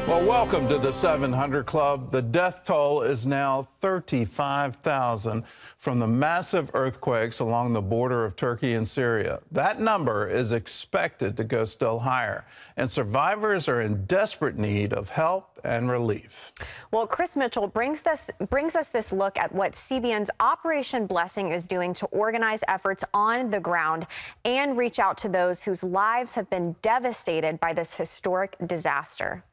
Well, welcome to the 700 Club. The death toll is now 35,000 from the massive earthquakes along the border of Turkey and Syria. That number is expected to go still higher, and survivors are in desperate need of help and relief. Well, Chris Mitchell brings us this look at what CBN's Operation Blessing is doing to organize efforts on the ground and reach out to those whose lives have been devastated by this historic disaster.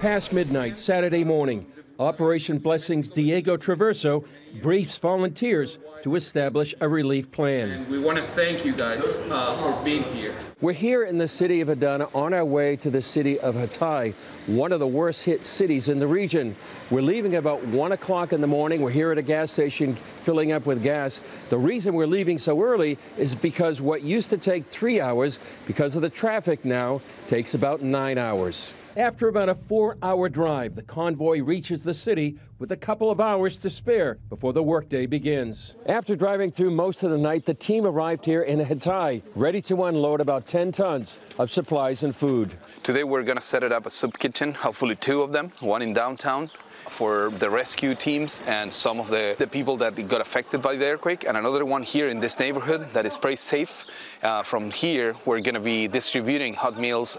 Past midnight Saturday morning, Operation Blessing's Diego Traverso briefs volunteers to establish a relief plan. And we want to thank you guys for being here. We're here in the city of Adana on our way to the city of Hatay, one of the worst hit cities in the region. We're leaving about 1 o'clock in the morning. We're here at a gas station filling up with gas. The reason we're leaving so early is because what used to take 3 hours, because of the traffic now, takes about 9 hours. After about a 4-hour drive, the convoy reaches the city with a couple of hours to spare before the workday begins. After driving through most of the night, the team arrived here in Hatay, ready to unload about 10 tons of supplies and food. Today we're going to set it up a soup kitchen, hopefully 2 of them, one in downtown for the rescue teams and some of the people that got affected by the earthquake, and another one here in this neighborhood that is very safe. From here, we're going to be distributing hot meals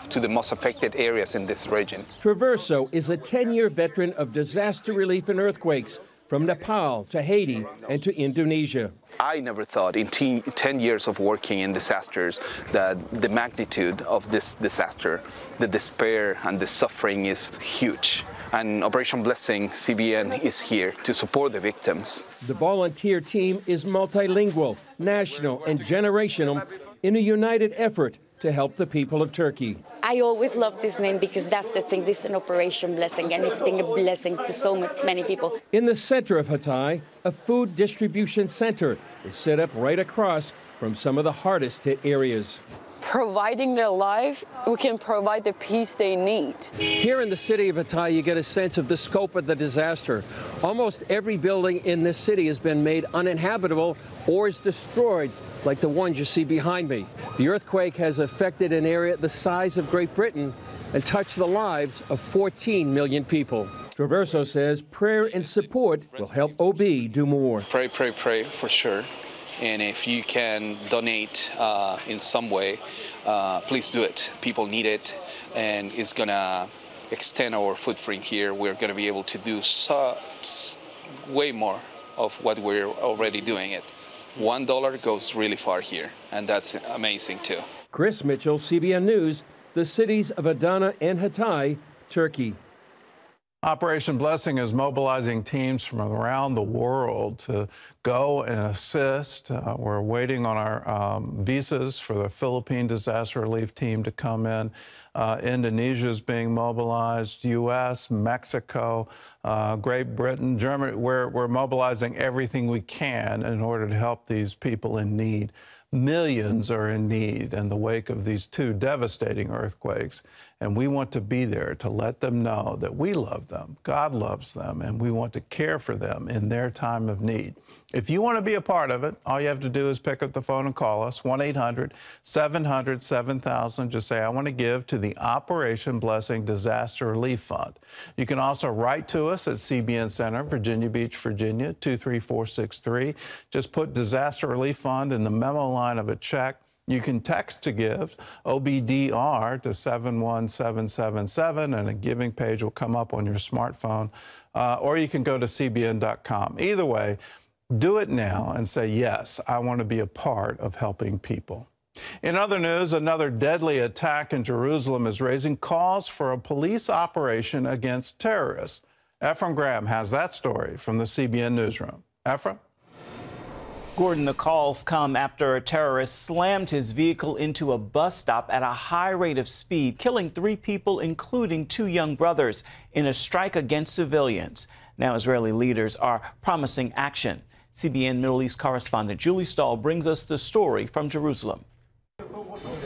to the most affected areas in this region. Traverso is a 10-year veteran of disaster relief and earthquakes, from Nepal to Haiti and to Indonesia. I never thought in 10 years of working in disasters that the magnitude of this disaster, the despair and the suffering is huge. And Operation Blessing, CBN, is here to support the victims. The volunteer team is multilingual, national, and generational in a united effort to help the people of Turkey. I always love this name because that's the thing. This is an Operation Blessing, and it's been a blessing to so many people. In the center of Hatay, a food distribution center is set up right across from some of the hardest hit areas. Providing their life, we can provide the peace they need. Here in the city of Hatay, you get a sense of the scope of the disaster. Almost every building in this city has been made uninhabitable or is destroyed, like the ones you see behind me. The earthquake has affected an area the size of Great Britain and touched the lives of 14 million people. Traverso says prayer and support will help OB do more. Pray for sure. And if you can donate in some way, please do it. People need it, and it's going to extend our footprint here. We're going to be able to do way more of what we're already doing it. $1 goes really far here, and that's amazing too. Chris Mitchell, CBN News, the cities of Adana and Hatay, Turkey. Operation Blessing is mobilizing teams from around the world to go and assist. We're waiting on our visas for the Philippine disaster relief team to come in. Indonesia is being mobilized, U.S., Mexico, Great Britain, Germany. We're mobilizing everything we can in order to help these people in need. Millions are in need in the wake of these 2 devastating earthquakes, and we want to be there to let them know that we love them, God loves them, and we want to care for them in their time of need. If you want to be a part of it, all you have to do is pick up the phone and call us, 1-800-700-7000. Just say, I want to give to the Operation Blessing Disaster Relief Fund. You can also write to us at CBN Center, Virginia Beach, Virginia, 23463. Just put Disaster Relief Fund in the memo line of a check. You can text to give, OBDR, to 71777, and a giving page will come up on your smartphone. Or you can go to cbn.com. Either way, do it now and say, yes, I want to be a part of helping people. In other news, another deadly attack in Jerusalem is raising calls for a police operation against terrorists. Ephraim Graham has that story from the CBN newsroom. Ephraim? Gordon, the calls come after a terrorist slammed his vehicle into a bus stop at a high rate of speed, killing 3 people, including 2 young brothers, in a strike against civilians. Now Israeli leaders are promising action. CBN Middle East correspondent Julie Stahl brings us the story from Jerusalem.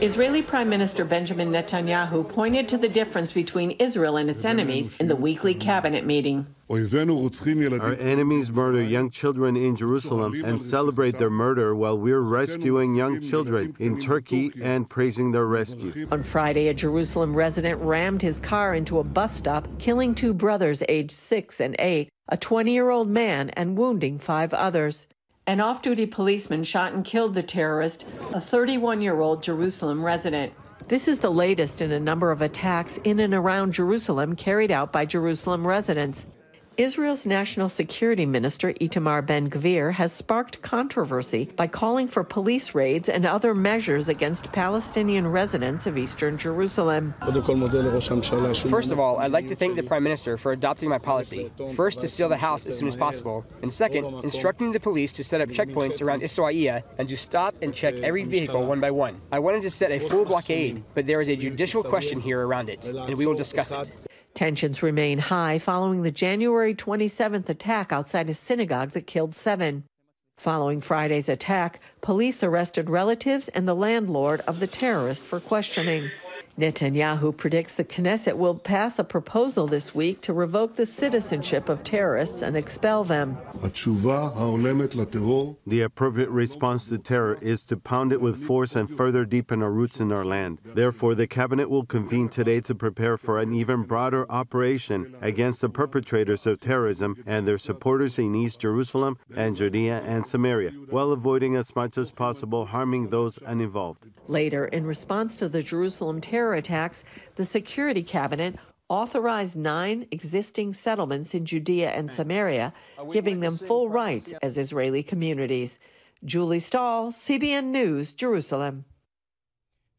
Israeli Prime Minister Benjamin Netanyahu pointed to the difference between Israel and its enemies in the weekly cabinet meeting. Our enemies murder young children in Jerusalem and celebrate their murder while we're rescuing young children in Turkey and praising their rescue. On Friday, a Jerusalem resident rammed his car into a bus stop, killing two brothers aged 6 and 8, a 20-year-old man, and wounding 5 others. An off-duty policeman shot and killed the terrorist, a 31-year-old Jerusalem resident. This is the latest in a number of attacks in and around Jerusalem carried out by Jerusalem residents. Israel's National Security Minister Itamar Ben-Gvir has sparked controversy by calling for police raids and other measures against Palestinian residents of eastern Jerusalem. First of all, I'd like to thank the Prime Minister for adopting my policy. First, to seal the house as soon as possible, and second, instructing the police to set up checkpoints around Israel and to stop and check every vehicle one by one. I wanted to set a full blockade, but there is a judicial question here around it, and we will discuss it. Tensions remain high following the January 27th attack outside a synagogue that killed 7. Following Friday's attack, police arrested relatives and the landlord of the terrorist for questioning. Netanyahu predicts the Knesset will pass a proposal this week to revoke the citizenship of terrorists and expel them. The appropriate response to terror is to pound it with force and further deepen our roots in our land. Therefore, the cabinet will convene today to prepare for an even broader operation against the perpetrators of terrorism and their supporters in East Jerusalem and Judea and Samaria, while avoiding as much as possible harming those uninvolved. Later, in response to the Jerusalem terror attacks, the Security Cabinet authorized 9 existing settlements in Judea and Samaria, giving them full rights as Israeli communities. Julie Stahl, CBN News, Jerusalem.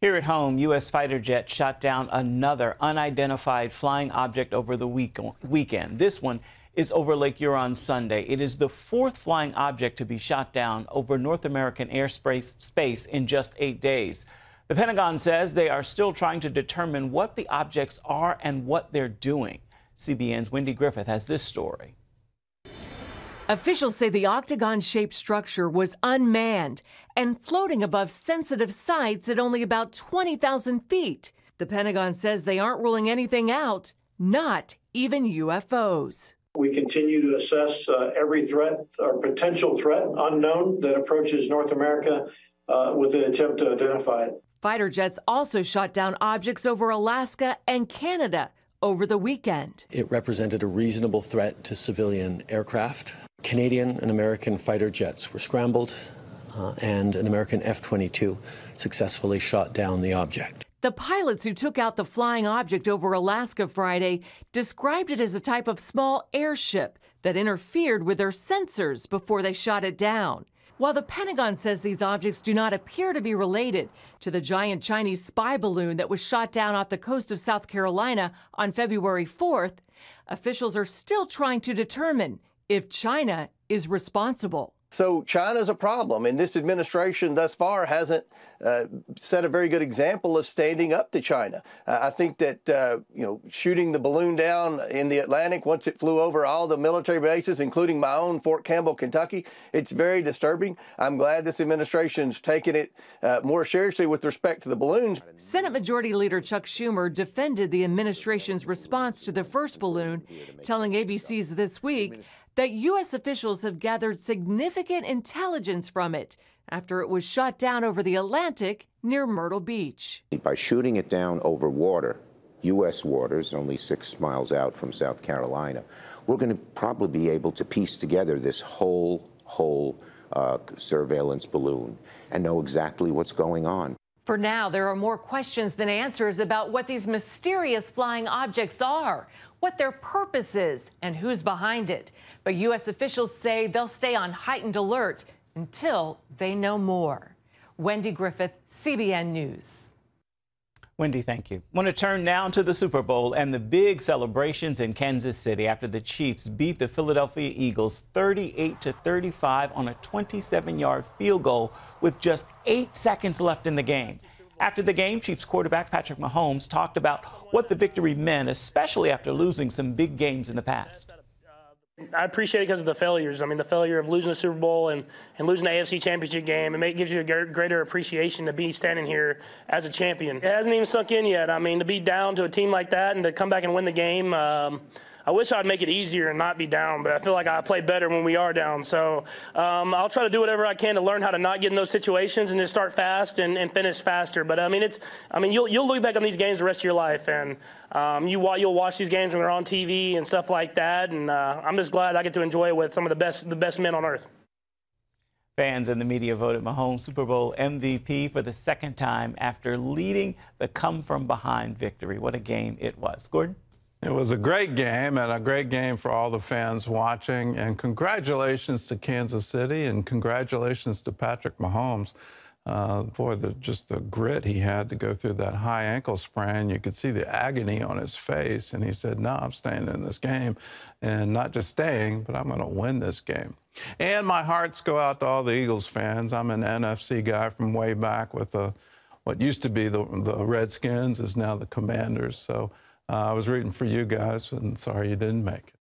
Here at home, U.S. fighter jets shot down another unidentified flying object over the weekend. This one is over Lake Huron Sunday. It is the 4th flying object to be shot down over North American airspace in just 8 days. The Pentagon says they are still trying to determine what the objects are and what they're doing. CBN's Wendy Griffith has this story. Officials say the octagon-shaped structure was unmanned and floating above sensitive sites at only about 20,000 feet. The Pentagon says they aren't ruling anything out, not even UFOs. We continue to assess every threat or potential threat unknown that approaches North America with an attempt to identify it. Fighter jets also shot down objects over Alaska and Canada over the weekend. It represented a reasonable threat to civilian aircraft. Canadian and American fighter jets were scrambled, and an American F-22 successfully shot down the object. The pilots who took out the flying object over Alaska Friday described it as a type of small airship that interfered with their sensors before they shot it down. While the Pentagon says these objects do not appear to be related to the giant Chinese spy balloon that was shot down off the coast of South Carolina on February 4th, officials are still trying to determine if China is responsible. So China's a problem, and this administration thus far hasn't set a very good example of standing up to China. I think that shooting the balloon down in the Atlantic once it flew over all the military bases, including my own Fort Campbell, Kentucky, it's very disturbing. I'm glad this administration's taken it more seriously with respect to the balloons. Senate Majority Leader Chuck Schumer defended the administration's response to the first balloon, telling ABC's This Week that U.S. officials have gathered significant intelligence from it after it was shot down over the Atlantic near Myrtle Beach. By shooting it down over water, U.S. waters, only 6 miles out from South Carolina, we're going to probably be able to piece together this whole surveillance balloon and know exactly what's going on. For now, there are more questions than answers about what these mysterious flying objects are, what their purpose is, and who's behind it. But U.S. officials say they'll stay on heightened alert until they know more. Wendy Griffith, CBN News. Wendy, thank you. I want to turn now to the Super Bowl and the big celebrations in Kansas City after the Chiefs beat the Philadelphia Eagles 38-35 on a 27-yard field goal with just 8 seconds left in the game. After the game, Chiefs quarterback Patrick Mahomes talked about what the victory meant, especially after losing some big games in the past. I appreciate it because of the failures. I mean, the failure of losing the Super Bowl and losing the AFC Championship game, it gives you a greater appreciation to be standing here as a champion. It hasn't even sunk in yet. I mean, to be down to a team like that and to come back and win the game, I wish I'd make it easier and not be down, but I feel like I play better when we are down. So I'll try to do whatever I can to learn how to not get in those situations and just start fast and finish faster. But I mean, you'll look back on these games the rest of your life, and you'll watch these games when they're on TV and stuff like that. And I'm just glad I get to enjoy it with some of the best men on earth. Fans and the media voted Mahomes Super Bowl MVP for the second time after leading the come-from-behind victory. What a game it was. Gordon? It was a great game, and a great game for all the fans watching. And congratulations to Kansas City, and congratulations to Patrick Mahomes. Boy, just the grit he had to go through that high ankle sprain. You could see the agony on his face, and he said, no, I'm staying in this game. And not just staying, but I'm going to win this game. And my hearts go out to all the Eagles fans. I'm an NFC guy from way back with what used to be the Redskins is now the Commanders. So I was rooting for you guys, and sorry you didn't make it.